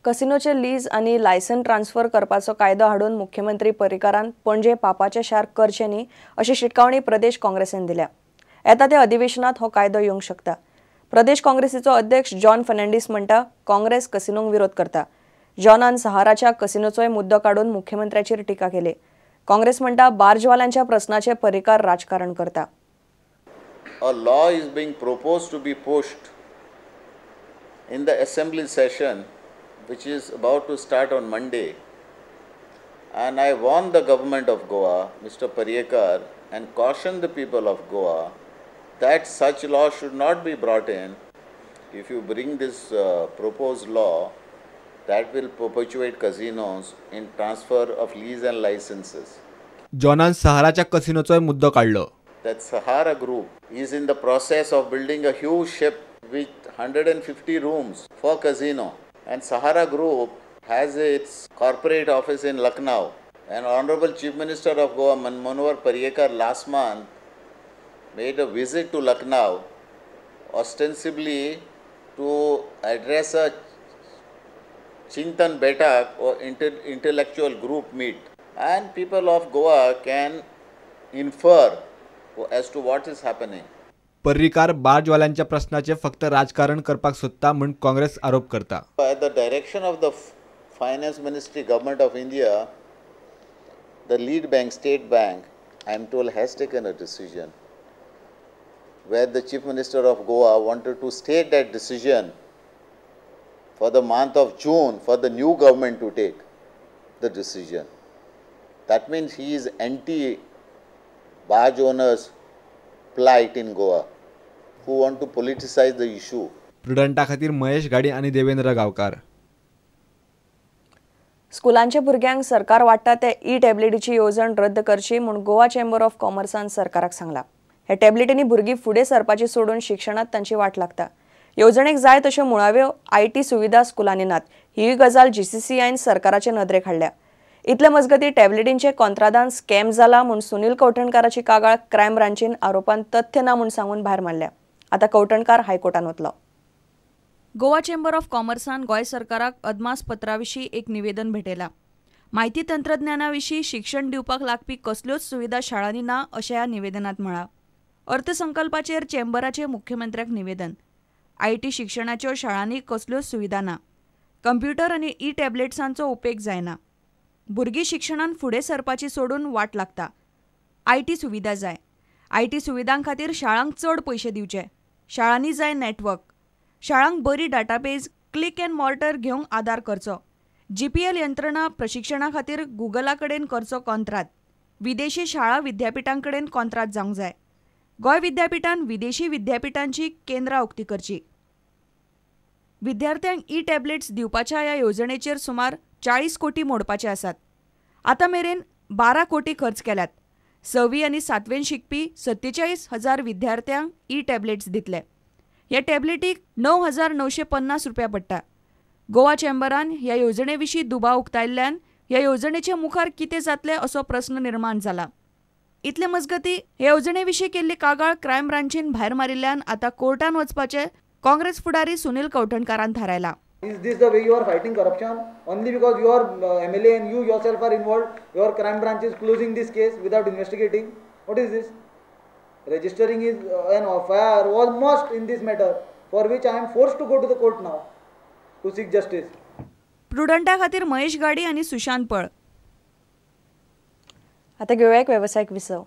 कसिनोचे lease आणि licence transfer करपाचो कायदो हाडून मुख्यमंत्री पर्रीकारान पणजे पापाचे शार करचे न्ही अशी शिटकावणी प्रदेश काँग्रेसीन दिल्या। येता त्या अधिवेशनात हो कायदो येवंक शकता। प्रदेश काँग्रेसीचो अध्यक्ष जॉन फर्नांडीस म्हणटा काँग्रेस कसिनोक विरोध करता। जॉनान सहाराच्या कसिनोचोय मुद्दो काडून मुख्यमंत्र्याचेर टिका केली। काँग्रेस म्हणटा बार्जवाल्यांच्या प्रश्नाचे पर्रीकार राजकारण करता। A law is being proposed to be pushed in the assembly session, which is about to start on Monday, and I warn the government of Goa, Mr. Parrikar, and caution the people of Goa that such law should not be brought in. If you bring this proposed law, that will perpetuate casinos in transfer of lease and licenses. जॉनान सहाराच्या कसिनोचोय मुद्दो काढलो। That Sahara Group is in the process of building a huge ship with 150 rooms for casino, and Sahara Group has its corporate office in Lucknow. And Honorable Chief Minister of Goa Manohar Parrikar last month made a visit to Lucknow ostensibly to address a Chintan Betak or intellectual group meet, and people of Goa can infer as to what is happening. Parrikar बार्जवाल्यांच्या प्रश्नाचे फक्त राजकारण करपाक सोदता म्हूण काँग्रेस आरोप करता। At the direction of the Finance Ministry, Government of India, the lead bank, State Bank, I am told, has taken a decision where the Chief Minister of Goa wanted to state that decision for the month of June for the new government to take the decision. That means he is anti-barge owners' plight in Goa, who want to politicize the issue. प्रुडंटा खातीर महेश गाडी आणि देवेंद्र गावकार। स्कुलांच्या भुरग्यांक सरकार वाडटा ते ई-टॅबलेटीची येवजण रद्द करची म्हूण गोवा चेंबर ऑफ कॉमर्सान सरकाराक सांगला। हे टॅबलेटींनी भुरगीं फुडें सरपाची सोडून शिक्षणात तांची वाट लागता। येवजणेक जाय तश्यो मुळाव्यो IT सुविधा स्कुलांनी नात, ही गजाल GCCIन सरकाराचे नदरेक हाडल्या। इतले मजगती टॅबलेटींचे कंत्रादान स्कॅम जाला म्हूण सुनील कौठणकाराची कागाळ क्रायम ब्रांचीन आरोपान तथ्य ना म्हूण सांगून भायर मारल्या। आता कौठणकार हायकोर्टान वतलो। गोवा चेंबर ऑफ कॉमर्सान गोंय सरकाराक अदमास पत्राविशीं एक निवेदन भेटयलां। माहिती तंत्रज्ञानाविशीं शिक्षण दिवपाक लागपी कसल्योच सुविधा शाळांनी ना अशें ह्या निवेदनांत म्हळां। अर्थसंकल्पाचेर चेंबराचे मुख्यमंत्र्याक निवेदन। IT शिक्षणाच्यो शाळांनी कसल्योच सुविधा ना। कंप्युटर आनी ई-टॅबलेट्सांचो उपेग जायना। भुरगीं शिक्षणांत फुडें सरपाची सोडून वाट लागता। IT सुविधा जाय। IT सुविधां खातीर शाळांक चड पयशे दिवचे। शाळांनी जाय नेटवर्क। शाळांक बरी डाटाबेज, क्लिक एंड मॉर्टर घेवंक आदार करचो। GPL यंत्रणा प्रशिक्षणा खातीर गुगला कडेन करचो कॉन्त्रात। विदेशी शाळा विद्यापिठां कडेन कॉन्त्रात जावंक जाय। गोंय विद्यापिठान विदेशी विद्यापिठांची केंद्रां उक्ती करची। विद्यार्थ्यांक ई-टॅबलेट्स दिवपाच्या ह्या येवजणेचेर सुमार 40 कोटी मोडपाचे आसात। आतां मेरेन 12 कोटी खर्च केल्यात। 6वी आनी 7वेंत शिकपी 47,000 विद्यार्थ्यांक ई-टॅबलेट्स दितले। ह्या टॅबलेटीक 9,950 रुपया पडटा। गोवा चेंबरान ह्या येवजणेविशीं दुबाव उक्तायल्ल्यान ह्या येवजणेचे मुखार कितें जातलें असो प्रस्न निर्माण जाला। इतले मजगती ह्या येवजणेविशीं केल्ली कागाळ क्रायम ब्रांचीन भायर मारिल्ल्यान आतां कोर्टान वचपाचे काँग्रेस फुडारी सुनील कौठणकारान थारायला। Is this the way you are fighting corruption? Only because your MLA and you yourself are involved, your crime branch is closing this case without investigating? What is this? Registering is an FIR was must in this matter, for which I am forced to go to the court now to seek justice. प्रुडंटा खातीर महेश गाडी आणि सुशांत पळ। आता घेऊया एक व्यावसायिक विसव।